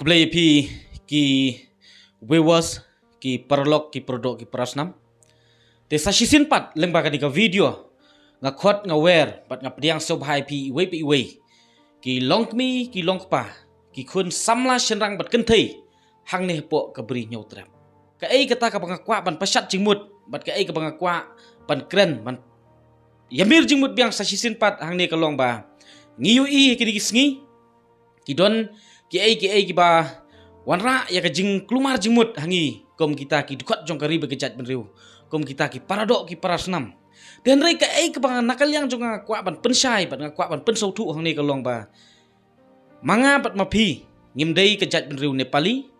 Kublai pi ki wewas ki perlok ki produk ki prasnam. Te sasisin pat lembaga di ka video ngakot ngawer pat ngapdiang sobhai pi iwe ki longmi ki longpa ki kun samla shenrang bat kenthei hang ne po ka bri nyau trap. Ka ei kata ka bangakwa ban pasat jingmut bat ka ei ka bangakwa ban kren ban yamir jingmut biang sasisin pat hang ne ka long ba. Ngiyu i ki digisngi ki don ki ei ki ba wanra ya ka jing klumar jingmut hangi kom kita ki dukot jong kari begejat benriu kom kita ki paradok ki parasnam dan rei ka ei ka bang nakal yang jong kwa ban pensai ban kwa ban pensau thu hang ne ka long ba manga bat mapi ngimdei kejat benriu Nepali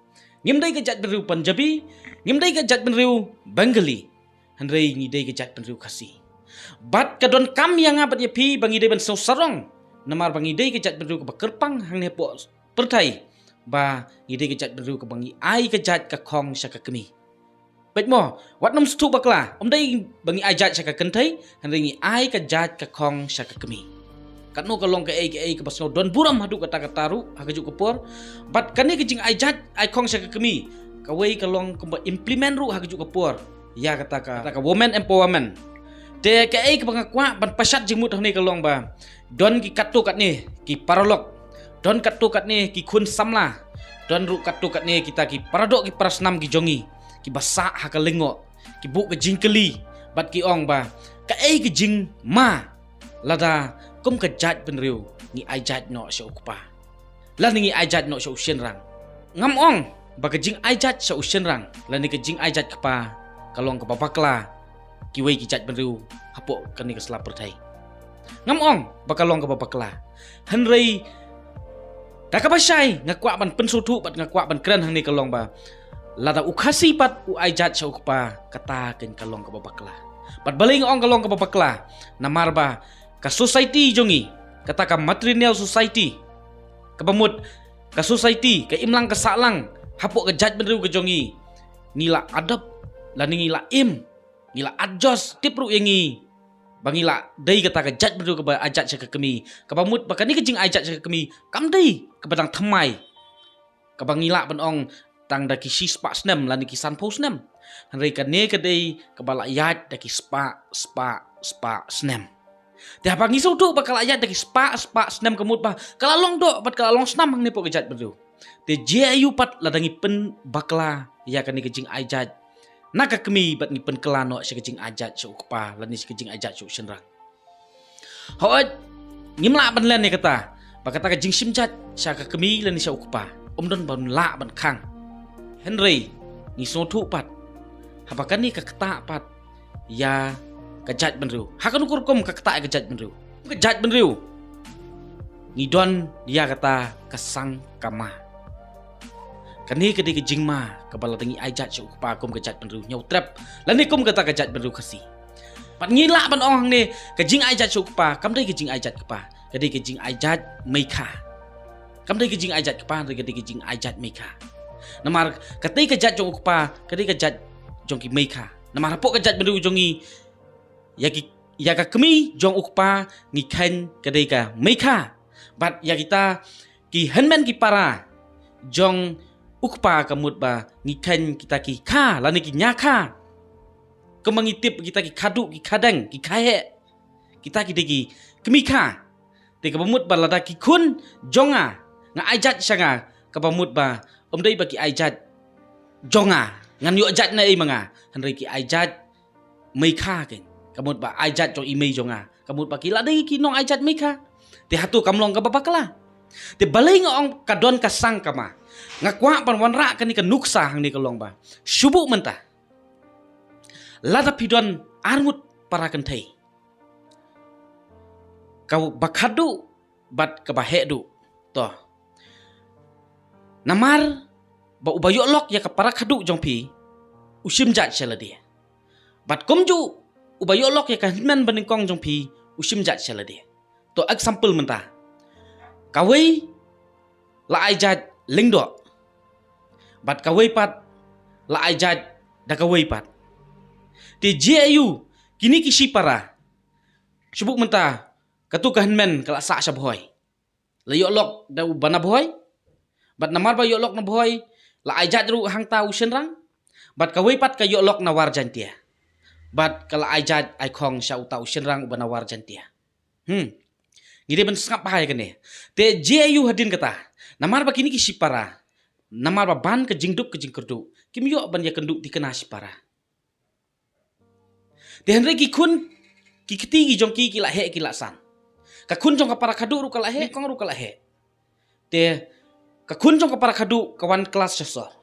ngimdei kejat benriu Punjabi ngimdei kejat benriu Bengali handrei ngidei kejat benriu Khasi bat kadon kam yang abat ya pi bangi dei ban sau sarong namar bangi dei kejat benriu ka kerpang hang ne po pertai ba ngidei kejat benriu ka bangi ai kejat ka khong syaka kemi bet mo wat nom stu bakla dei bangi ai jat syaka kentai handrei ngi ai kejat ka khong syaka kemi katno ka long ka ei ka basno don buram hadu kata kataru hagaju kapor bat kani kejing ai jat ai khong syaka kemi ka wei ka long ka implement ru hagaju kapor ya kata ka woman empowerment te ka ei ka bangakwa ban pasat jingmut hang ne ka long ba don ki katto kat ni ki paralok don katto kat ni ki kun samla don ru katto kat ni kita ki paradok ki parasnam ki jongi ki basa ha ka lengo ki bu ka jingkeli bat ki ong ba ka ei ki jing ma lada kom ka jat benriu ni ai jat no sha ukpa la ni ai jat no sha usien rang ngam ong ba ka jing ai jat sha usien rang la ni ka jing ai jat kapa kalong ka babakla ki wei ki jat benriu hapo kan ni ka sela pertai ngam ong ba kalong ka babakla hanrei kakabasai ngakwa ban pensutu bat ngakwa ban keren hang ni kalong ba lada ukhasi pat u ai jat sha ukpa kata ken kalong ka babakla bat baling ong kalong ka babakla namar ba ka society jongi kata ka matrilineal society ka pamut ka society ka imlang ka salang hapo ka jat benriu ka jongi nila adab la nila im nila adjust tipru yangi bangila dei kata ka jat benriu ka ajat sya ka kemi ka pamut ba kani kejing ajat sya ka kemi kam dei ka badang thamai ka bangila ban ong tang da ki spa snem la ni ki san pos nem hanrei ka ne ka dei ka bala yat da ki spa snem te apa ngi so tu ba kala yat da ki spa snem kamut ba kala long do bat kala long snam hang ne po ka jat benriu te je ayu pat la dangi pen bakla ya kani kejing ajat naka kemi bat ngi pen kelano sya kejing ajat sya ukpa la ni sya kejing ajat sya senrang hoat ngimla ban len ne kata ba kata kejing simjat sya ka kemi la ni sya ukpa don ban la ban khang henry ni so thu pat hapakan ni ka kata pat ya kejat benriu hakan ukur kom ka kata kejat benriu ni don dia kata kesang kama kani kedi kejing ma kabala tengi ajat sya ukpa kom kejat benriu nyau trap lani kom kata kejat benriu Khasi pat ngila ban ong ni kejing ajat sya ukpa kam dei kejing ajat kapa kedi kejing ajat meikha kam dei kejing ajat kapa kedi kejing ajat meikha namar katai kejat jong ukpa kedi kejat jong ki meikha namar hapo kejat benriu jongi ya ka kemi jong ukpa ni khen kedi ka meikha bat ya kita ki henmen ki para jong ukpa kamut ba ngiken kita ki kha lani ki nyakha kemangitip kita ki khadu ki khadang ki khahe kita ki degi kemikha te kabamut ba lada ki kun jonga nga ajat sanga kabamut ba dei ba ki ajat jonga ngan yu ajat na ei manga hanrei ki ajat meikha ken kamut ba ajat jong imei jonga kamut ba ki ladai ki nong ajat meikha te hatu kamlong ka babakla te balai ngong kadon kasang kama ngakwa pan wanra kani ka nuksa hang ni kalong ba syubu mentah lada pidon armut para kentai kau bakhadu bat ka bahedu to namar ba ubayok lok ya ka para khadu jong pi usim jat sela dia bat komju ubayok lok ya ka hinman baningkong jong pi usim jat sela dia to example mentah kawai la ajat lingdo bat kawai pat la ajat da kawai pat te jiu kini kisi para subuk mentah katu kahenmen kala sa sya boy la yo lok da bana boy Bat namar ba yok lok na boy la ajat ru hang ta ushen rang. Bat ka wei pat ka yok lok na war jan tia. Bat kala ajat ai khong sha uta ushen rang ba na war jan tia. Ngide ban sngap bahaya kene. Te JU hadin kata. Namar ba kini ki sipara. Namar ba ban ke jingduk ke jingkerdu. Kim yok ban ya kenduk di kena sipara. Te henre ki kun ki keti ki jong ki la he ki la san. Ka kun jong ka para khadu ru kala he kong ru kala he. Te ka kun jong ka para khadu kawan kelas sesor.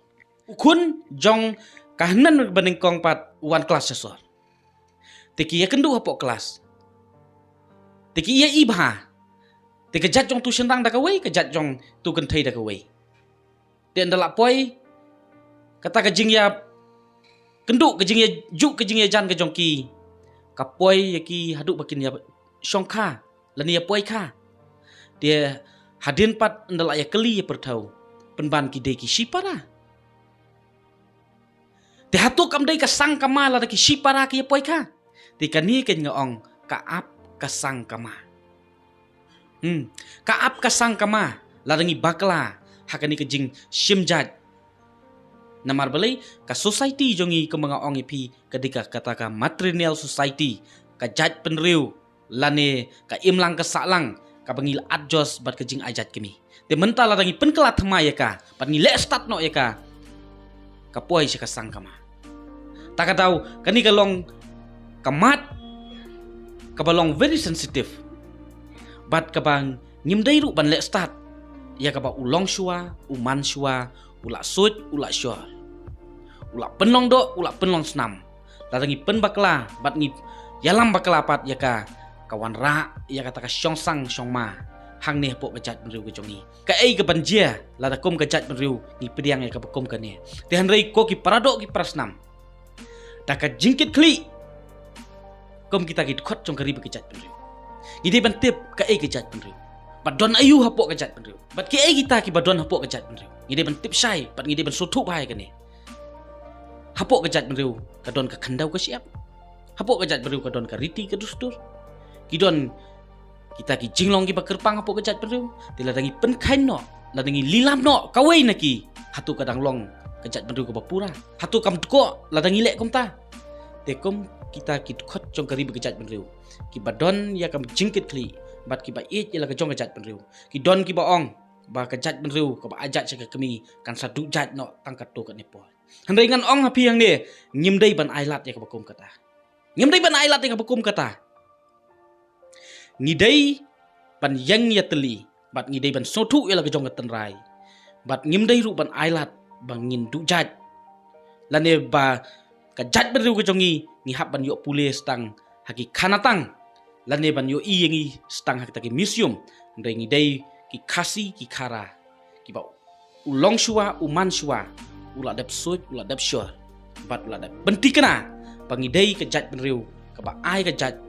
Kun jong kahanan baning kong pat wan kelas sesor. Te ki ya kenduk hapok kelas. Te ki ya ibha. Te ka jat jong tu sendang da ka wei ka jat jong tu kan thei da ka wei. Te ndala poi kata ka jing ya kenduk ka jing ya juk ka jing ya jan ka jong ki. Ka poi ya ki haduk bakin ya syongkha lani ya poi kha. Dia hadin pat ndala ya keli ya pertau. Penban ki de ki sipara. Te hatu kam dei ka sang kama la ki sipara ki ya poi kha. Te ka ni ken ngaong ka ap ka sang kama. Kaap kasang kama larangi bakla hakani kejing simjat namar balai ka society jongi ke mga ong ipi ketika kataka matrilineal society ka jat penriu lane ka imlang ka salang ka bangil adjust bat kejing ajat kemi te menta larangi penkela thama ya ka pat ngi le start no ya ka poi si kasang kama taka tahu kani kalong kamat kabalong very sensitive. Bat kabang nyimdai ru ban lek start. Ya kaba ulong shua, uman shua, ula sut, ula syur. Ula penlong do, ula penlong senam. Larangi pen bakla, bat ngi yalam bakla pat ya ka kawan ra, ya kata ka syong sang syong ma. Hang ne pok kejat benriu ke jongi. Ka ei ke banjia, la kum kejat benriu ni pediang ya ka bekum kan ne. Tehan rei ko ki paradok ki prasnam. Da ka jingkit kli. Kom kita ki khot jong kari bekejat benriu. Gidi ban tip ka ei kejat penriu. Badon ayu hapok kejat penriu. Bat ki ei kita ki badon hapok kejat penriu. Gidi ban tip syai, bat gidi ban sutuk bahai kene. Hapok kejat penriu, kadon ka khandau ka siap. Hapok kejat penriu kadon ka riti ka dustur. Gidon kita ki jinglong ki bakerpang hapok kejat penriu. Diladangi penkain no, ladangi lilam no, kawai naki. Hatu kadang long kejat penriu ka bapura. Hatu kam ko ladangi lek kom ta. Tekom kita ki khot jong kari bekejat penriu. Ki badon ya kam jingkit kli bat ki ba it ya la kejong kejat penriu ki don ki ba ong ba kejat penriu ka ba ajat saka kemi kan sadu jat no tangkat to ka nepol handai ngan ong hapi yang ne nyimdai ban ailat ya ka bakum kata nyimdai ban ailat ya ka bakum kata ngidai ban yang ya teli bat ngidai ban sotu ya la kejong ka tenrai bat nyimdai ru ban ailat bangin du jat lane ba kejat penriu kejongi ni hap ban yo pulis tang haki kanatang lane ban yo yengi stang haki taki museum ndai ngidai ki kasi ki kara ki ba ulong shua uman shua ula dap suit ula dap syur bat ula dap benti kena pangidai kejat penriu ka ba ai kejat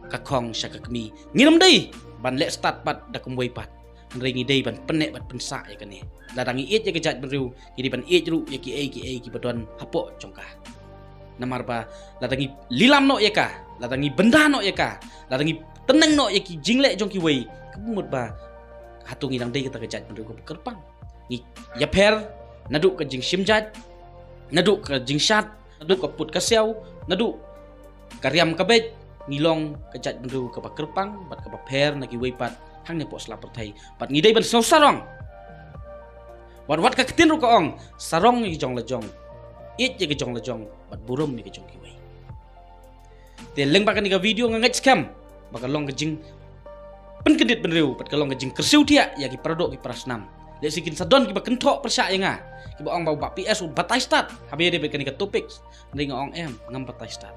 ka khong syaka kemi nginam dai ban lek start pat da kumwei pat ndai ngidai ban penek bat pensa ya kene ladangi it ya kejat penriu ngidai ban it ru ya ki ei ki badon hapok jongka namar ba ladangi lilam no ya ka ladangi benda no ya ka ladangi teneng no ya ki jinglek jong ki wei kemut ba hatu ngidang dei kata kejat penriu ko kerpang ni ya per naduk ke jing simjat naduk ke jing syat naduk ke put kasew naduk karyam kabej ngilong kejat penriu ke kerpang bat ke per na ki wei pat hang ne pok slapper thai pat ngidai ban so sarong wat ka ketin ru ko ong sarong ni jong la jong it je ke jong la jong bat burum ni ke jong ki wei te leng ba kan ni ka video ngangat scam bakalong ke jing penkedit penriu pat kalong ke jing kersiu dia ya ki paradok ki prasnam le sikin sadon ki ba kentok persya ya nga ki ba ong ba PS batai start habe de be kan ni ka topics ndai ngong em ngam batai start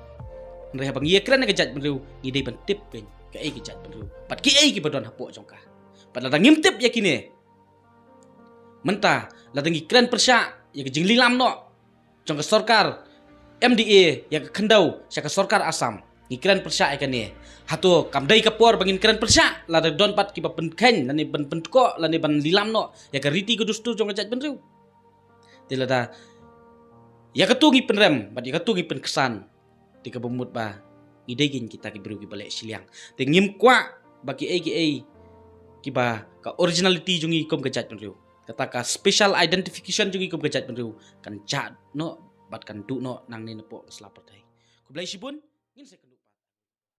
ndai habang ye kran ke jat penriu ngidai ban tip pen ke ai ki jat penriu pat ki ai ki badon hapok jong ka pat la ngim tip ya kini menta la dangi kran persya ya ke jing lilam no jong ke sarkar MDA ya ke khendau sya ke sarkar Asam ngikran persya ikan ni hatu kamdai kapor bangin kran persya la don pat ki ba penken lani ban pentko lani ban lilam no ya ke riti ke dustu jong ke jat penriu tilada ya ke tungi penrem bat ya ke tungi penkesan di ke bemut ba ngidegin kita ki beru ki balik siliang te ngim kwa bagi ai ki ba ka originality jongi kom ke jat penriu kata ka special identification juga ko gajat benru kan chat no bat kan du no nang ni po slapat hai ko blai sibun ngin